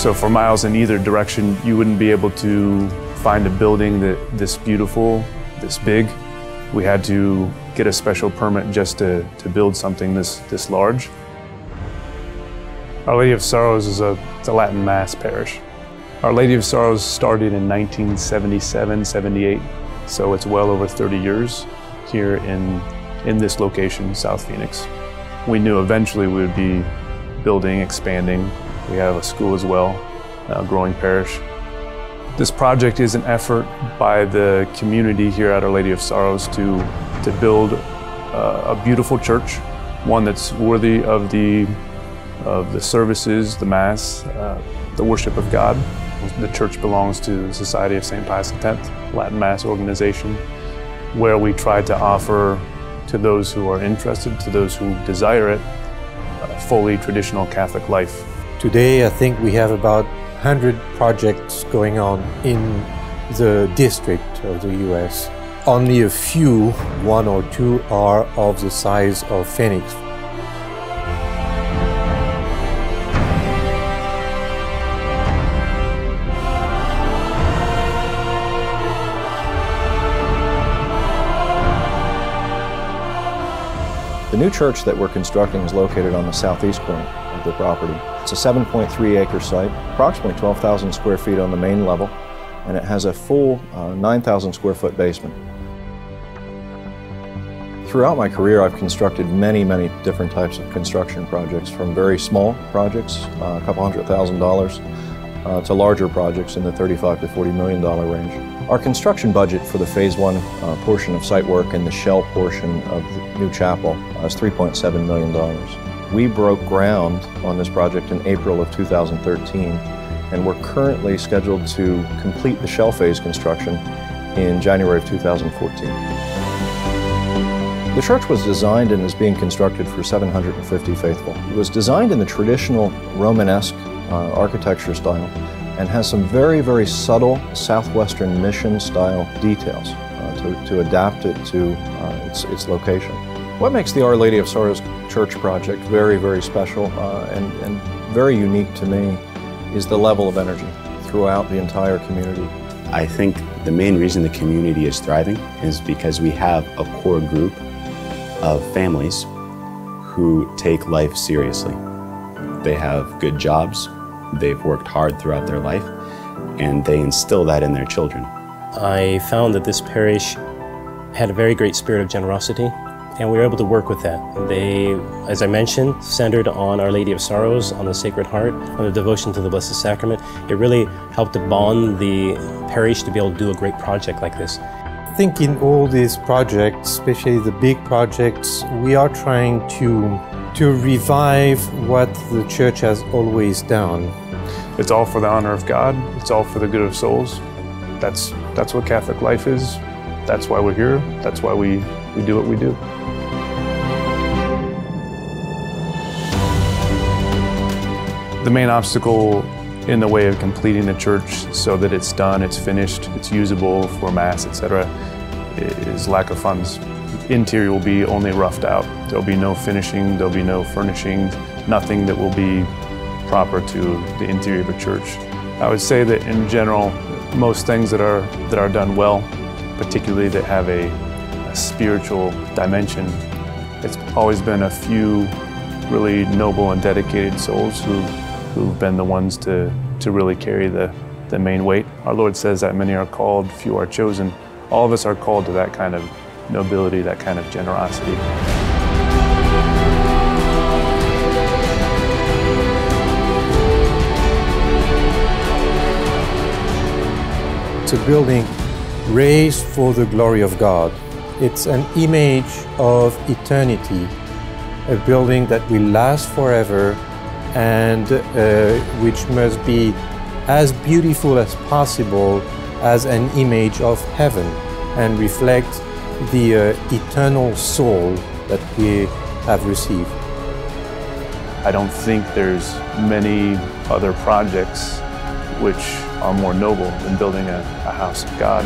So for miles in either direction, you wouldn't be able to find a building this beautiful, this big. We had to get a special permit just to build something this large. Our Lady of Sorrows is a Latin Mass parish. Our Lady of Sorrows started in 1977, 78, so it's well over 30 years here in this location, South Phoenix. We knew eventually we would be building, expanding. We have a school as well, a growing parish. This project is an effort by the community here at Our Lady of Sorrows to build a beautiful church, one that's worthy of the services, the Mass, the worship of God. The church belongs to the Society of St. Pius X, Latin Mass organization, where we try to offer to those who are interested, to those who desire it, a fully traditional Catholic life. Today, I think we have about 100 projects going on in the district of the US. Only a few, one or two, are of the size of Phoenix. The new church that we're constructing is located on the southeast corner of the property. It's a 7.3 acre site, approximately 12,000 square feet on the main level, and it has a full 9,000 square foot basement. Throughout my career, I've constructed many different types of construction projects, from very small projects, a couple $100,000, to larger projects in the $35 to $40 million range. Our construction budget for the Phase 1 portion of site work and the shell portion of the new chapel is $3.7 million. We broke ground on this project in April of 2013, and we're currently scheduled to complete the shell phase construction in January of 2014. The church was designed and is being constructed for 750 faithful. It was designed in the traditional Romanesque architecture style and has some very subtle Southwestern mission style details to adapt it to its location. What makes the Our Lady of Sorrows Church project very special and very unique to me is the level of energy throughout the entire community. I think the main reason the community is thriving is because we have a core group of families who take life seriously. They have good jobs, they've worked hard throughout their life, and they instill that in their children. I found that this parish had a very great spirit of generosity, and we were able to work with that. They, as I mentioned, centered on Our Lady of Sorrows, on the Sacred Heart, on the devotion to the Blessed Sacrament. It really helped to bond the parish to be able to do a great project like this. I think in all these projects, especially the big projects, we are trying to revive what the church has always done. It's all for the honor of God. It's all for the good of souls. That's what Catholic life is. That's why we're here. That's why we do what we do. The main obstacle in the way of completing the church so that it's done, it's finished, it's usable for Mass, etc., is lack of funds. Interior will be only roughed out. There'll be no finishing, there'll be no furnishing, nothing that will be proper to the interior of a church. I would say that in general, most things that are done well, particularly that have a spiritual dimension, it's always been a few really noble and dedicated souls who've been the ones to really carry the main weight. Our Lord says that many are called, few are chosen. All of us are called to that kind of nobility, that kind of generosity. It's a building raised for the glory of God. It's an image of eternity, a building that will last forever and which must be as beautiful as possible as an image of heaven and reflect the eternal soul that we have received. I don't think there's many other projects which are more noble than building a house of God.